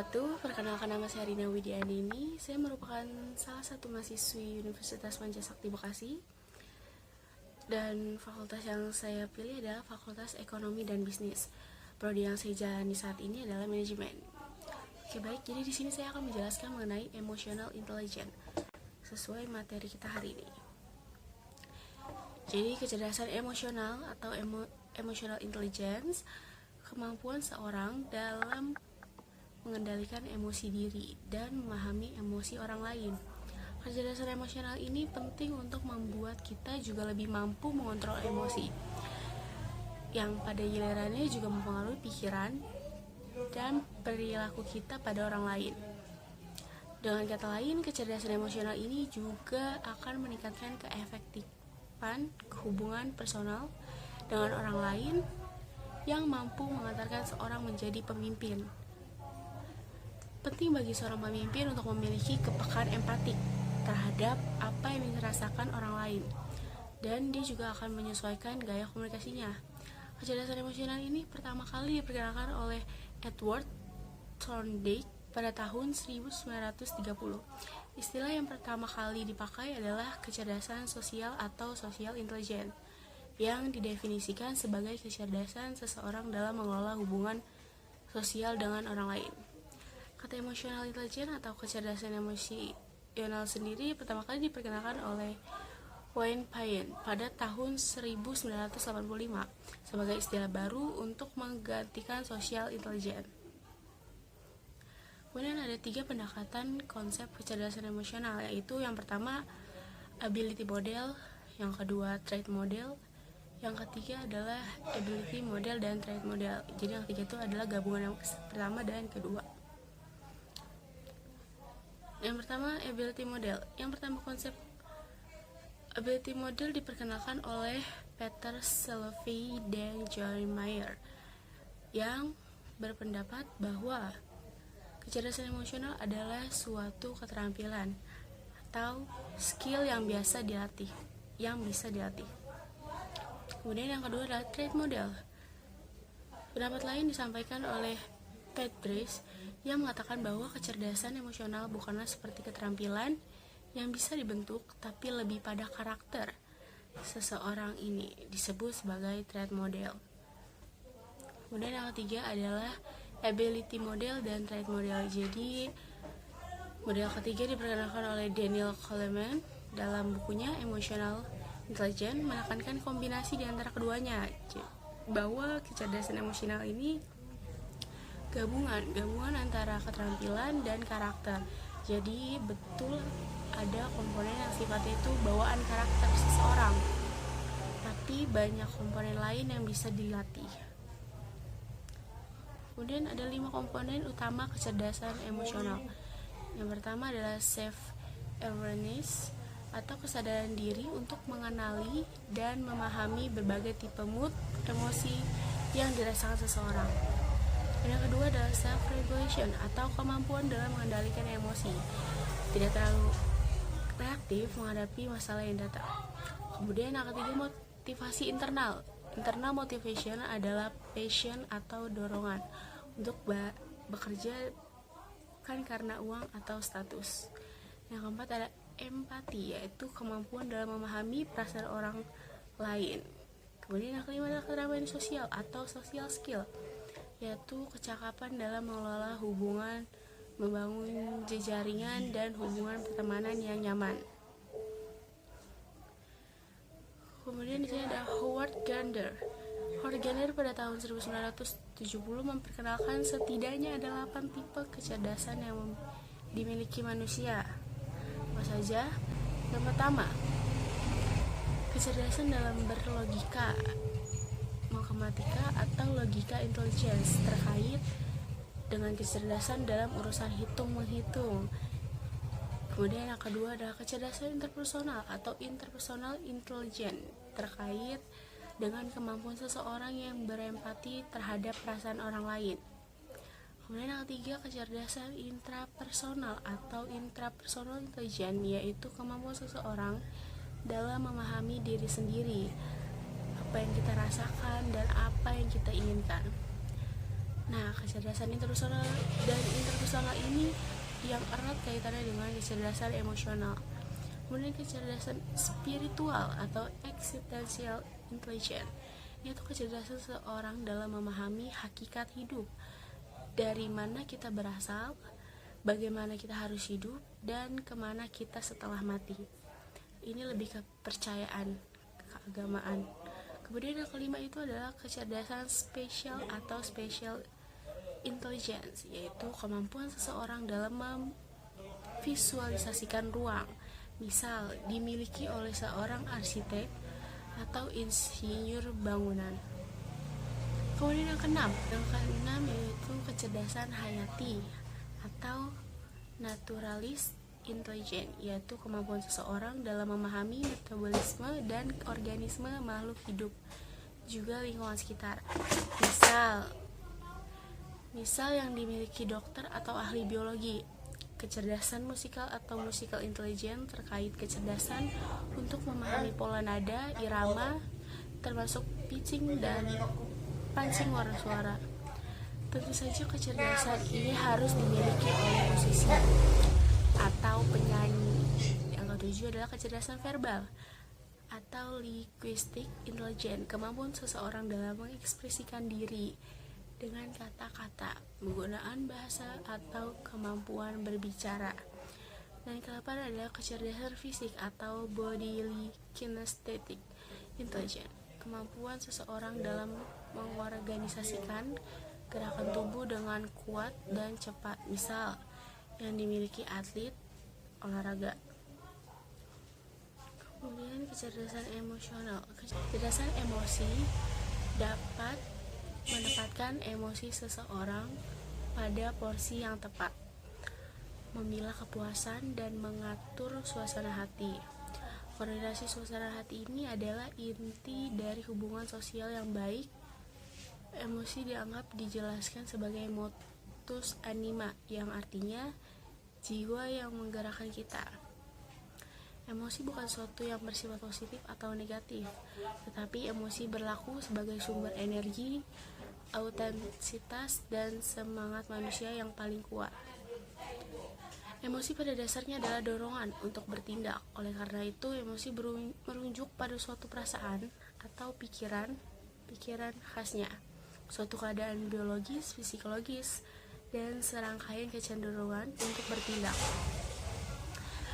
wabarakatuh. Perkenalkan, nama saya Rina Widianini. Saya merupakan salah satu mahasiswi Universitas Pancasakti Bekasi. Dan fakultas yang saya pilih adalah Fakultas Ekonomi dan Bisnis. Prodi yang saya jalani saat ini adalah manajemen. Oke, baik. Jadi di sini saya akan menjelaskan mengenai emotional intelligence sesuai materi kita hari ini. Jadi kecerdasan emosional atau emotional intelligence, kemampuan seorang dalam mengendalikan emosi diri dan memahami emosi orang lain. Kecerdasan emosional ini penting untuk membuat kita juga lebih mampu mengontrol emosi, yang pada gilirannya juga mempengaruhi pikiran dan perilaku kita pada orang lain. Dengan kata lain, kecerdasan emosional ini juga akan meningkatkan keefektifan hubungan personal dengan orang lain yang mampu mengantarkan seorang menjadi pemimpin. Penting bagi seorang pemimpin untuk memiliki kepekaan empatik terhadap apa yang dirasakan orang lain, dan dia juga akan menyesuaikan gaya komunikasinya. Kecerdasan emosional ini pertama kali diperkenalkan oleh Edward Thorndike pada tahun 1930. Istilah yang pertama kali dipakai adalah kecerdasan sosial atau social intelligence, yang didefinisikan sebagai kecerdasan seseorang dalam mengelola hubungan sosial dengan orang lain. Kata emotional intelligence atau kecerdasan emosional sendiri pertama kali diperkenalkan oleh Wayne Payne pada tahun 1985 sebagai istilah baru untuk menggantikan social intelligence. Kemudian ada 3 pendekatan konsep kecerdasan emosional, yaitu yang pertama ability model, yang kedua trait model, yang ketiga adalah ability model dan trait model. Jadi yang ketiga itu adalah gabungan yang pertama dan kedua. Yang pertama, ability model. Yang pertama, konsep ability model diperkenalkan oleh Peter Salovey dan John Mayer, yang berpendapat bahwa kecerdasan emosional adalah suatu keterampilan atau skill yang bisa dilatih. Kemudian yang kedua adalah trait model. Pendapat lain disampaikan oleh Pat Brace yang mengatakan bahwa kecerdasan emosional bukanlah seperti keterampilan yang bisa dibentuk, tapi lebih pada karakter seseorang. Ini disebut sebagai trait model. Kemudian yang ketiga adalah ability model dan trait model. Jadi model ketiga diperkenalkan oleh Daniel Kahneman dalam bukunya Emotional Intelligence, menekankan kombinasi di antara keduanya, bahwa kecerdasan emosional ini gabungan antara keterampilan dan karakter. Jadi betul ada komponen yang sifatnya itu bawaan karakter seseorang, tapi banyak komponen lain yang bisa dilatih. Kemudian ada 5 komponen utama kecerdasan emosional. Yang pertama adalah self-awareness atau kesadaran diri untuk mengenali dan memahami berbagai tipe mood, emosi yang dirasakan seseorang. Yang kedua adalah self-regulation atau kemampuan dalam mengendalikan emosi, tidak terlalu reaktif menghadapi masalah yang datang. Kemudian yang ketiga, motivasi internal. Internal motivation adalah passion atau dorongan untuk bekerja bukan karena uang atau status. Yang keempat ada empati, yaitu kemampuan dalam memahami perasaan orang lain. Kemudian yang kelima adalah keterampilan sosial atau social skill, yaitu kecakapan dalam mengelola hubungan, membangun jejaringan dan hubungan pertemanan yang nyaman. Kemudian di sini ada Howard Gardner. Howard Gardner pada tahun 1970 memperkenalkan setidaknya ada 8 tipe kecerdasan yang dimiliki manusia. Apa saja? Yang pertama, kecerdasan dalam berlogika, matematika atau logika intelligence, terkait dengan kecerdasan dalam urusan hitung-menghitung. Kemudian yang kedua adalah kecerdasan interpersonal atau interpersonal intelligence, terkait dengan kemampuan seseorang yang berempati terhadap perasaan orang lain. Kemudian yang ketiga, kecerdasan intrapersonal atau intrapersonal intelligence, yaitu kemampuan seseorang dalam memahami diri sendiri, apa yang kita rasakan dan apa yang kita inginkan. Nah, kecerdasan interpersonal dan interpersonal ini yang erat kaitannya dengan kecerdasan emosional. Kemudian kecerdasan spiritual atau existential intelligence, yaitu kecerdasan seseorang dalam memahami hakikat hidup, dari mana kita berasal, bagaimana kita harus hidup, dan kemana kita setelah mati. Ini lebih ke percayaan, keagamaan. Kemudian yang kelima itu adalah kecerdasan spesial atau special intelligence, yaitu kemampuan seseorang dalam memvisualisasikan ruang. Misal, dimiliki oleh seorang arsitek atau insinyur bangunan. Kemudian yang keenam yaitu kecerdasan hayati atau naturalist intelligence, yaitu kemampuan seseorang dalam memahami metabolisme dan organisme makhluk hidup, juga lingkungan sekitar. Misal yang dimiliki dokter atau ahli biologi. Kecerdasan musikal atau musical intelligence terkait kecerdasan untuk memahami pola nada, irama, termasuk pitching dan pancing suara. Tentu saja kecerdasan ini harus dimiliki oleh musisi atau penyanyi. Yang ketujuh adalah kecerdasan verbal atau linguistic intelligence, kemampuan seseorang dalam mengekspresikan diri dengan kata-kata, penggunaan bahasa, atau kemampuan berbicara. Dan kedelapan adalah kecerdasan fisik atau bodily kinesthetic intelligence, kemampuan seseorang dalam mengorganisasikan gerakan tubuh dengan kuat dan cepat, misal yang dimiliki atlet olahraga. Kemudian kecerdasan emosional. Kecerdasan emosi dapat menempatkan emosi seseorang pada porsi yang tepat, memilah kepuasan dan mengatur suasana hati. Koordinasi suasana hati ini adalah inti dari hubungan sosial yang baik. Emosi dianggap dijelaskan sebagai motus anima, yang artinya jiwa yang menggerakkan kita. Emosi bukan sesuatu yang bersifat positif atau negatif, tetapi emosi berlaku sebagai sumber energi, autentisitas, dan semangat manusia yang paling kuat. Emosi pada dasarnya adalah dorongan untuk bertindak. Oleh karena itu, emosi merujuk pada suatu perasaan atau pikiran khasnya, suatu keadaan biologis, psikologis, dan serangkaian kecenderungan untuk bertindak.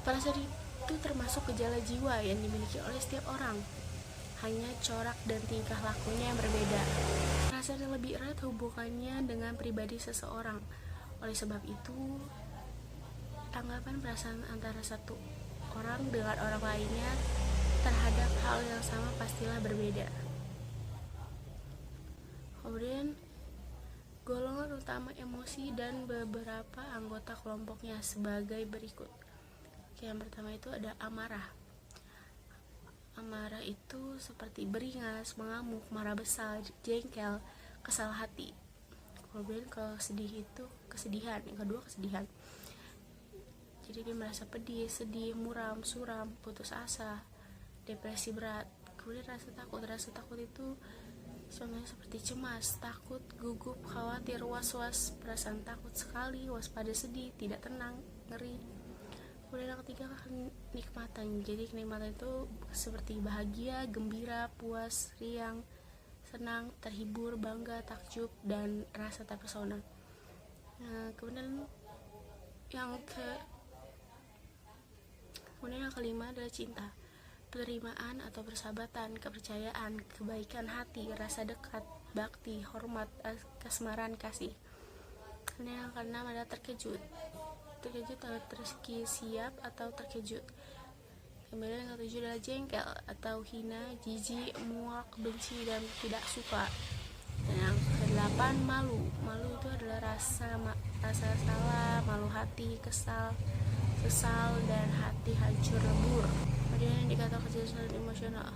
Perasaan itu termasuk gejala jiwa yang dimiliki oleh setiap orang, hanya corak dan tingkah lakunya yang berbeda. Perasaan yang lebih erat hubungannya dengan pribadi seseorang. Oleh sebab itu, tanggapan perasaan antara satu orang dengan orang lainnya terhadap hal yang sama pastilah berbeda. Kemudian, golongan utama emosi dan beberapa anggota kelompoknya sebagai berikut. Yang pertama itu ada amarah. Amarah itu seperti beringas, mengamuk, marah besar, jengkel, kesal hati. Kemudian kalau sedih itu kesedihan. Yang kedua kesedihan. Jadi dia merasa pedih, sedih, muram, suram, putus asa, depresi berat. Kemudian rasa takut itu contohnya seperti cemas, takut, gugup, khawatir, was-was, perasaan takut sekali, waspada, sedih, tidak tenang, ngeri. Kemudian yang ketiga kenikmatan. Jadi kenikmatan itu seperti bahagia, gembira, puas, riang, senang, terhibur, bangga, takjub, dan rasa terpesona. Kemudian yang kelima adalah cinta. Penerimaan atau persahabatan, kepercayaan, kebaikan hati, rasa dekat, bakti, hormat, kasmaran, kasih. Kemudian yang keenam adalah terkejut atau tersiap atau terkejut. Kemudian yang ketujuh adalah jengkel atau hina, jijik, muak, benci, dan tidak suka. Dan yang kedelapan malu itu adalah rasa salah, malu hati, kesal, sesal, dan hati hancur lebur. Kemudian yang dikatakan kecerdasan emosional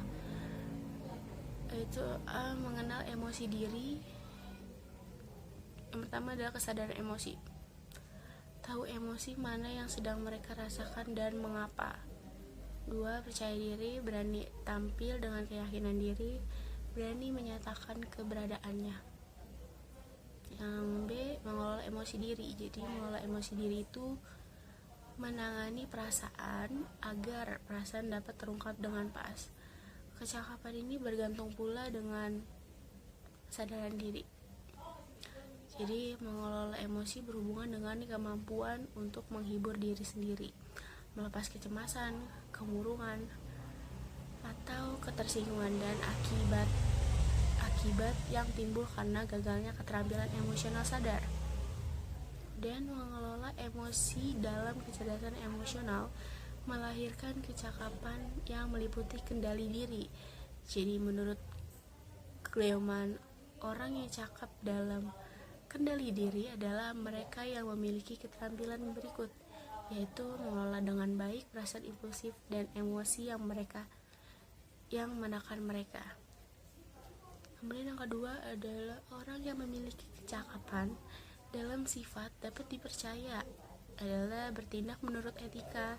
itu mengenal emosi diri. Yang pertama adalah kesadaran emosi, tahu emosi mana yang sedang mereka rasakan dan mengapa. 2. Percaya diri, berani tampil dengan keyakinan diri, berani menyatakan keberadaannya. Yang B, mengelola emosi diri. Jadi mengelola emosi diri itu menangani perasaan agar perasaan dapat terungkap dengan pas. Kecakapan ini bergantung pula dengan kesadaran diri. Jadi mengelola emosi berhubungan dengan kemampuan untuk menghibur diri sendiri, melepas kecemasan, kemurungan, atau ketersinggungan dan akibat yang timbul karena gagalnya keterampilan emosional sadar. Dan mengelola emosi dalam kecerdasan emosional melahirkan kecakapan yang meliputi kendali diri. Jadi menurut Gleeman, orang yang cakap dalam kendali diri adalah mereka yang memiliki keterampilan berikut, yaitu mengelola dengan baik perasaan impulsif dan emosi yang menekan mereka. Kemudian yang kedua adalah orang yang memiliki kecakapan dalam sifat dapat dipercaya adalah bertindak menurut etika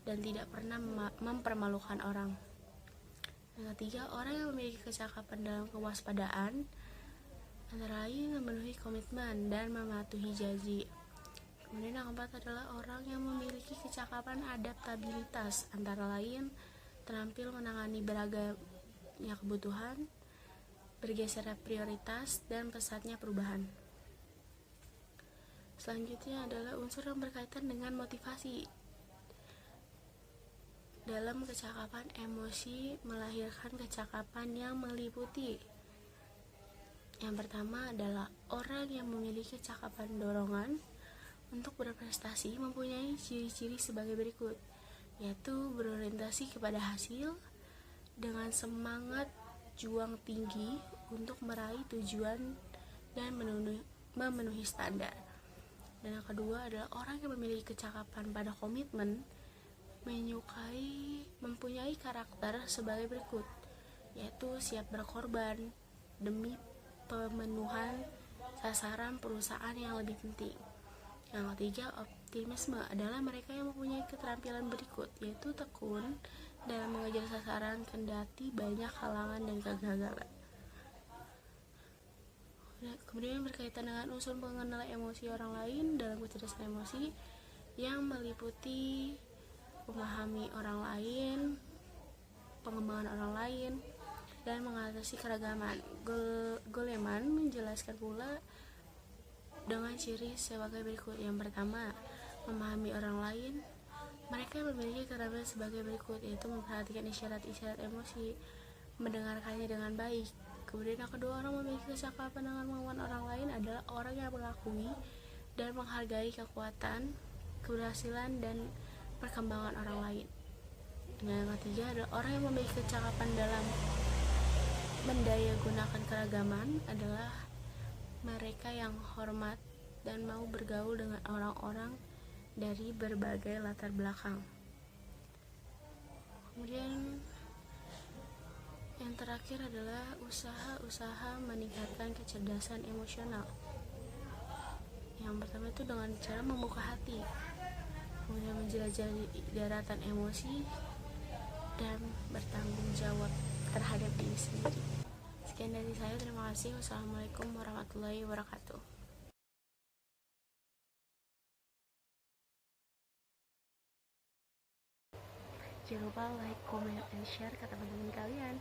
dan tidak pernah mempermalukan orang. Yang ketiga, orang yang memiliki kecakapan dalam kewaspadaan antara lain memenuhi komitmen dan mematuhi janji. Kemudian yang keempat adalah orang yang memiliki kecakapan adaptabilitas, antara lain terampil menangani beragamnya kebutuhan, bergeser prioritas, dan pesatnya perubahan. Selanjutnya adalah unsur yang berkaitan dengan motivasi. Dalam kecakapan emosi melahirkan kecakapan yang meliputi. Yang pertama adalah orang yang memiliki kecakapan dorongan untuk berprestasi mempunyai ciri-ciri sebagai berikut, yaitu berorientasi kepada hasil dengan semangat juang tinggi untuk meraih tujuan dan memenuhi standar. Dan yang kedua adalah orang yang memiliki kecakapan pada komitmen, mempunyai karakter sebagai berikut, yaitu siap berkorban demi pemenuhan sasaran perusahaan yang lebih penting. Yang ketiga, optimisme adalah mereka yang mempunyai keterampilan berikut, yaitu tekun dalam mengejar sasaran kendati banyak halangan dan kegagalan. Kemudian berkaitan dengan unsur pengenalan emosi orang lain dalam kecerdasan emosi yang meliputi memahami orang lain, pengembangan orang lain, dan mengatasi keragaman. Goleman menjelaskan pula dengan ciri sebagai berikut. Yang pertama, memahami orang lain. Mereka memiliki keterampilan sebagai berikut, yaitu memperhatikan isyarat-isyarat emosi, mendengarkannya dengan baik. Kemudian yang kedua, orang memiliki kecakapan dengan mengenal orang lain adalah orang yang mengakui dan menghargai kekuatan, keberhasilan, dan perkembangan orang lain. Dan yang ketiga adalah orang yang memiliki kecakapan dalam mendayagunakan keragaman adalah mereka yang hormat dan mau bergaul dengan orang-orang dari berbagai latar belakang. Kemudian yang terakhir adalah usaha-usaha meningkatkan kecerdasan emosional. Yang pertama itu dengan cara membuka hati, kemudian menjelajahi daratan emosi, dan bertanggung jawab terhadap diri sendiri. Sekian dari saya, terima kasih. Wassalamualaikum warahmatullahi wabarakatuh. Jangan lupa like, comment, and share ke teman-teman kalian.